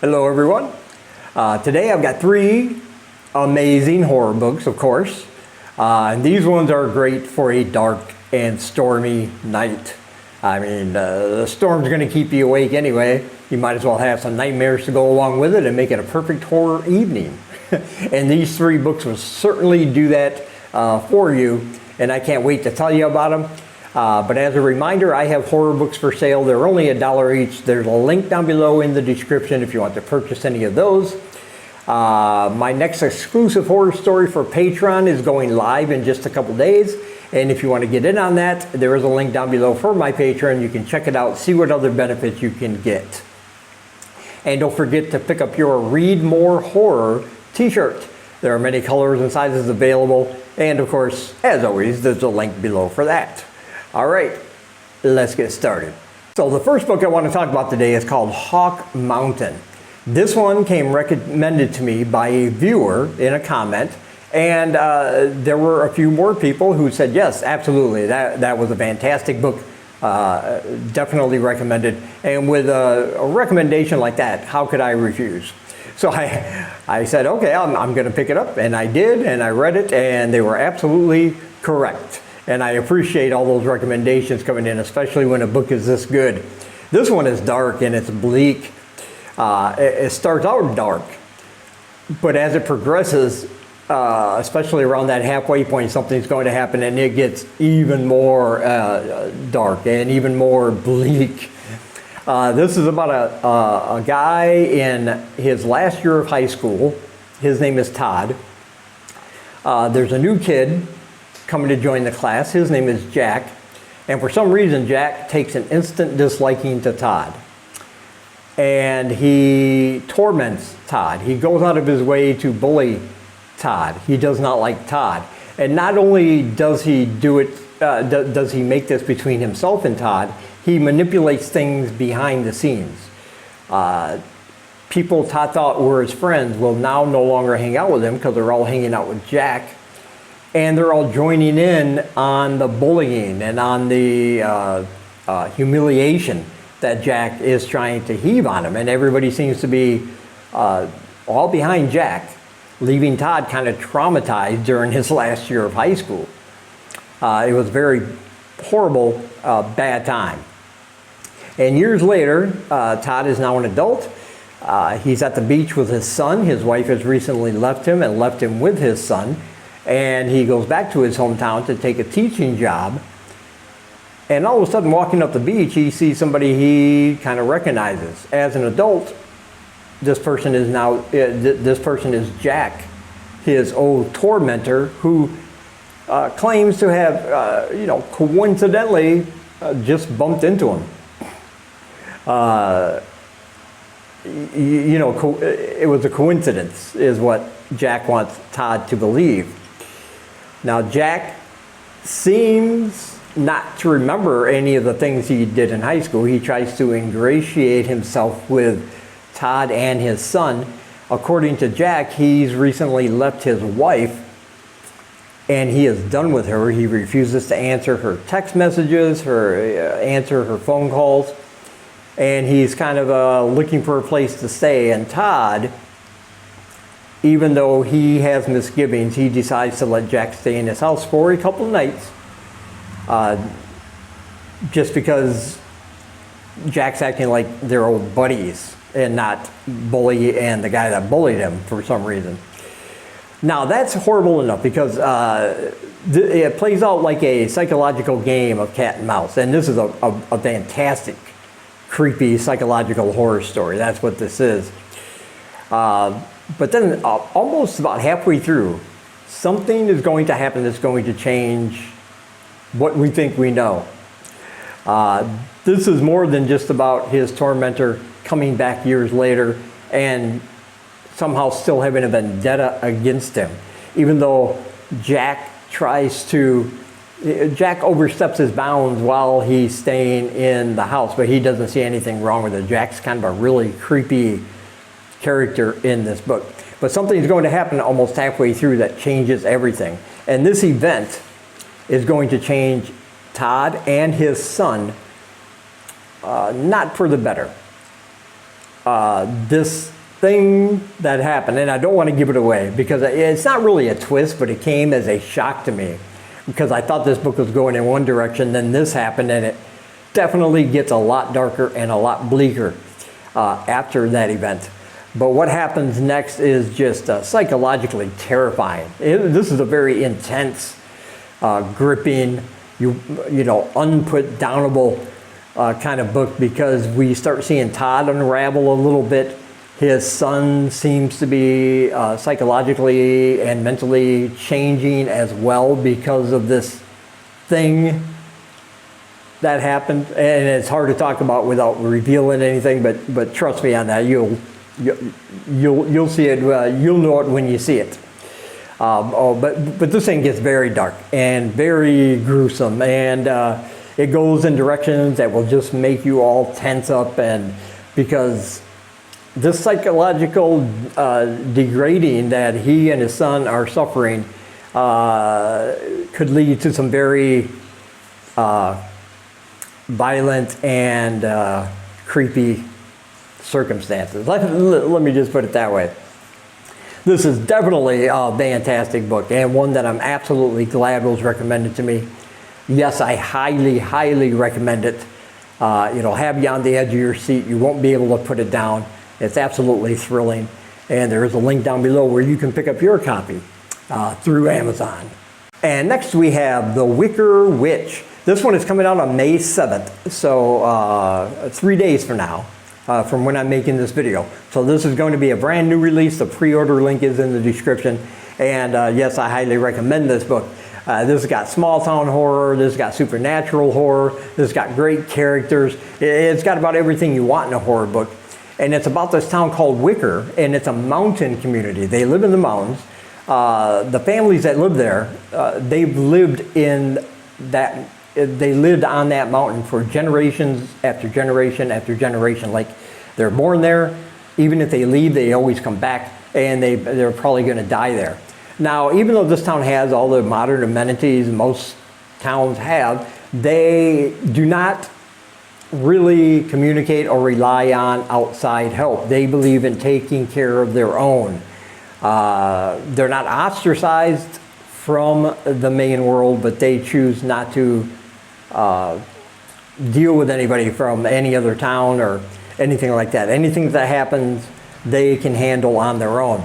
Hello everyone. Today I've got three amazing horror books, of course. And these ones are great for a dark and stormy night. I mean, the storm's going to keep you awake anyway. You might as well have some nightmares to go along with it and make it a perfect horror evening. And these three books will certainly do that for you. And I can't wait to tell you about them. But as a reminder, I have horror books for sale. They're only $1 each. There's a link down below in the description if you want to purchase any of those. My next exclusive horror story for Patreon is going live in just a couple days. And if you want to get in on that, there is a link down below for my Patreon. You can check it out, see what other benefits you can get. And don't forget to pick up your Read More Horror t-shirt. There are many colors and sizes available. And of course, as always, there's a link below for that. All right, let's get started. So the first book I want to talk about today is called Hawk Mountain. This one came recommended to me by a viewer in a comment, and there were a few more people who said, yes, absolutely, that was a fantastic book, definitely recommended. And with a recommendation like that, how could I refuse? So I said, okay, I'm going to pick it up, and I did, and I read it, and they were absolutely correct. And I appreciate all those recommendations coming in, especially when a book is this good. This one is dark and it's bleak. It starts out dark, but as it progresses, especially around that halfway point, something's going to happen and it gets even more dark and even more bleak. This is about a guy in his last year of high school. His name is Todd. There's a new kid coming to join the class. His name is Jack, and for some reason Jack takes an instant disliking to Todd, and he torments Todd. He goes out of his way to bully Todd. He does not like Todd, and not only does he do it, does he make this between himself and Todd, he manipulates things behind the scenes. People Todd thought were his friends will now no longer hang out with him because they're all hanging out with Jack. And they're all joining in on the bullying and on the humiliation that Jack is trying to heave on him. And everybody seems to be all behind Jack, leaving Todd kind of traumatized during his last year of high school. It was a very horrible, bad time. And years later, Todd is now an adult. He's at the beach with his son. His wife has recently left him and left him with his son. And he goes back to his hometown to take a teaching job. And all of a sudden, walking up the beach, he sees somebody he kind of recognizes. As an adult, this person is Jack, his old tormentor, who claims to have, coincidentally just bumped into him. It was a coincidence, is what Jack wants Todd to believe. Now, Jack seems not to remember any of the things he did in high school. He tries to ingratiate himself with Todd and his son. According to Jack, he's recently left his wife, and he is done with her. He refuses to answer her text messages, answer her phone calls, and he's kind of looking for a place to stay. And Todd, even though he has misgivings, he decides to let Jack stay in his house for a couple of nights, just because Jack's acting like they're old buddies and not bully and the guy that bullied him for some reason. Now that's horrible enough because it plays out like a psychological game of cat and mouse, and this is a fantastic, creepy psychological horror story. That's what this is. But then almost about halfway through, something is going to happen that's going to change what we think we know. This is more than just about his tormentor coming back years later and somehow still having a vendetta against him. Even though Jack oversteps his bounds while he's staying in the house, but he doesn't see anything wrong with it. Jack's kind of a really creepy character in this book. But something's going to happen almost halfway through that changes everything. And this event is going to change Todd and his son, not for the better. this thing that happened, and I don't want to give it away because it's not really a twist, but it came as a shock to me because I thought this book was going in one direction, then this happened, and it definitely gets a lot darker and a lot bleaker after that event. But what happens next is just psychologically terrifying. This is a very intense, gripping, unputdownable kind of book because we start seeing Todd unravel a little bit. His son seems to be psychologically and mentally changing as well because of this thing that happened. And it's hard to talk about without revealing anything, but trust me on that. You'll see it. You'll know it when you see it. But this thing gets very dark and very gruesome, and it goes in directions that will just make you all tense up, and because this psychological degrading that he and his son are suffering could lead to some very violent and creepy circumstances. Let me just put it that way. This is definitely a fantastic book, and one that I'm absolutely glad was recommended to me. Yes, I highly, highly recommend it. It'll have you on the edge of your seat. You won't be able to put it down. It's absolutely thrilling. And there is a link down below where you can pick up your copy through Amazon. And next we have The Wicker Witch. This one is coming out on May 7th, so 3 days from now, from when I'm making this video. So this is going to be a brand new release. The pre-order link is in the description. And yes, I highly recommend this book. This has got small town horror, this has got supernatural horror, this has got great characters. It's got about everything you want in a horror book. And it's about this town called Wicker, and it's a mountain community. They live in the mountains. The families that live there, they've lived in that, they lived on that mountain for generations after generation after generation. Like, they're born there, even if they leave, they always come back, and they're probably gonna die there. Now, even though this town has all the modern amenities most towns have, they do not really communicate or rely on outside help. They believe in taking care of their own. They're not ostracized from the main world, but they choose not to deal with anybody from any other town or anything like that. Anything that happens, they can handle on their own.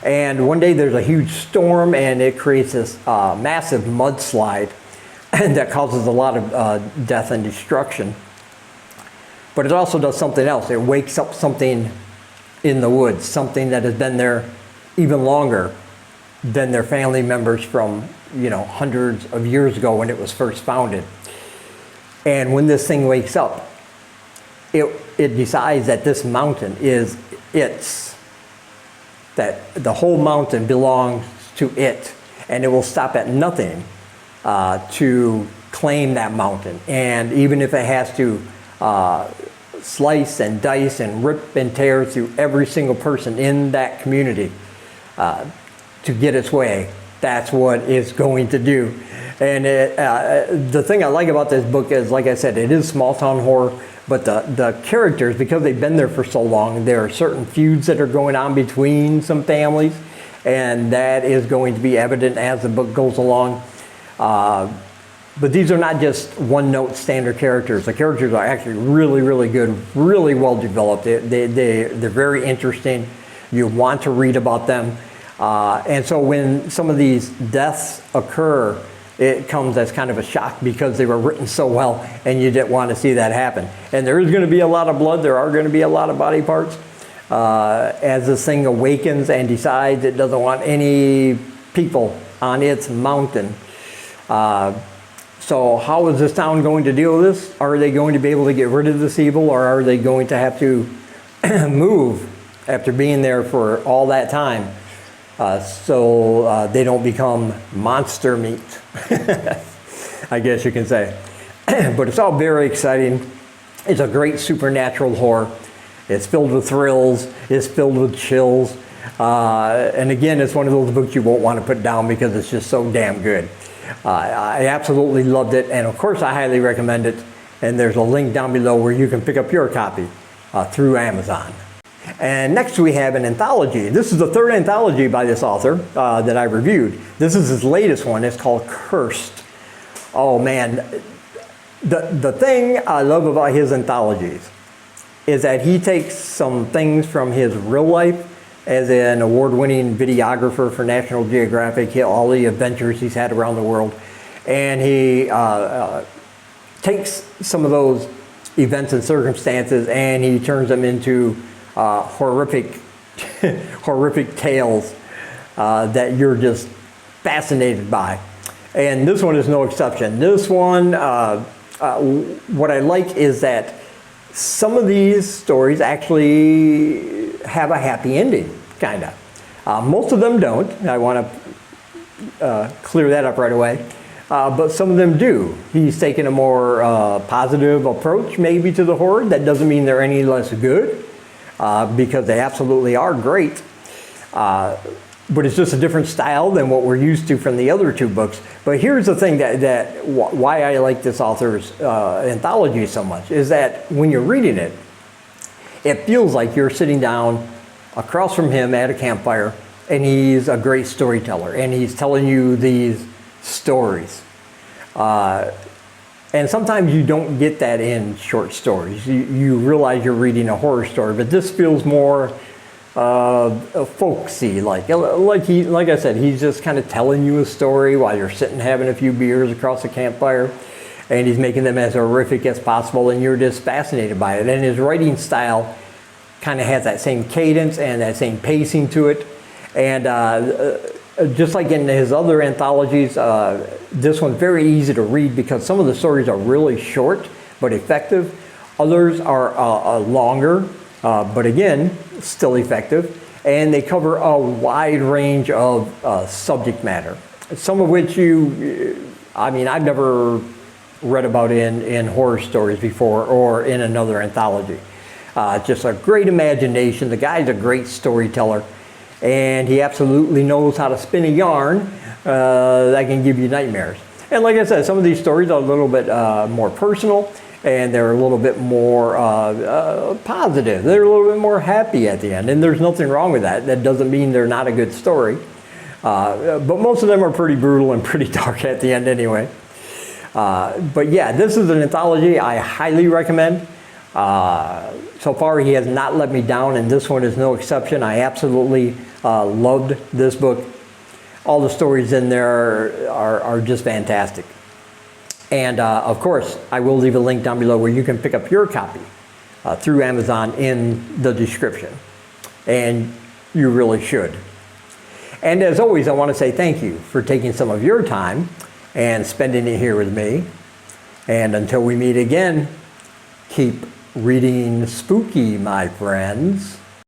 And one day there's a huge storm, and it creates this massive mudslide that causes a lot of death and destruction. But it also does something else. It wakes up something in the woods, something that has been there even longer than their family members from, hundreds of years ago when it was first founded. And when this thing wakes up, it decides that this mountain is its. That the whole mountain belongs to it, and it will stop at nothing to claim that mountain. And even if it has to slice and dice and rip and tear through every single person in that community to get its way, that's what it's going to do. And the thing I like about this book is, like I said, it is small town horror. But the characters, because they've been there for so long, there are certain feuds that are going on between some families, and that is going to be evident as the book goes along. But these are not just one-note standard characters. The characters are actually really, really good, really well developed. They're very interesting. You want to read about them. And so when some of these deaths occur, it comes as kind of a shock because they were written so well, and you didn't want to see that happen. And there is going to be a lot of blood. There are going to be a lot of body parts as this thing awakens and decides it doesn't want any people on its mountain. So how is this town going to deal with this? Are they going to be able to get rid of this evil, or are they going to have to move after being there for all that time? So they don't become monster meat, I guess you can say. But it's all very exciting. It's a great supernatural horror. It's filled with thrills. It's filled with chills. And again, it's one of those books you won't want to put down because it's just so damn good. I absolutely loved it. And of course, I highly recommend it. And there's a link down below where you can pick up your copy through Amazon. And next we have an anthology. This is the third anthology by this author that I reviewed. This is his latest one. It's called Cursed. Oh man, the thing I love about his anthologies is that he takes some things from his real life as an award-winning videographer for National Geographic, all the adventures he's had around the world, and he takes some of those events and circumstances and he turns them into horrific tales that you're just fascinated by. And this one is no exception. This one, what I like is that some of these stories actually have a happy ending, kind of. Most of them don't. I want to clear that up right away. But some of them do. He's taken a more positive approach maybe to the horror. That doesn't mean they're any less good, because they absolutely are great. But it's just a different style than what we're used to from the other two books. But here's the thing why I like this author's anthology so much, is that when you're reading it, it feels like you're sitting down across from him at a campfire, and he's a great storyteller, and he's telling you these stories. And sometimes you don't get that in short stories. You realize you're reading a horror story, but this feels more folksy, like I said, he's just kind of telling you a story while you're sitting having a few beers across the campfire, and he's making them as horrific as possible, and you're just fascinated by it. And his writing style kind of has that same cadence and that same pacing to it. And just like in his other anthologies, this one's very easy to read because some of the stories are really short but effective. Others are longer, but again, still effective. And they cover a wide range of subject matter. Some of which I've never read about in horror stories before or in another anthology. Just a great imagination. The guy's a great storyteller. And he absolutely knows how to spin a yarn that can give you nightmares. And like I said, some of these stories are a little bit more personal, and they're a little bit more positive. They're a little bit more happy at the end, and there's nothing wrong with that. That doesn't mean they're not a good story. But most of them are pretty brutal and pretty dark at the end anyway. But yeah, this is an anthology I highly recommend. So far he has not let me down, and this one is no exception. I absolutely loved this book. All the stories in there are just fantastic. And of course, I will leave a link down below where you can pick up your copy through Amazon in the description. And you really should. And as always, I want to say thank you for taking some of your time and spending it here with me. And until we meet again, keep reading spooky, my friends.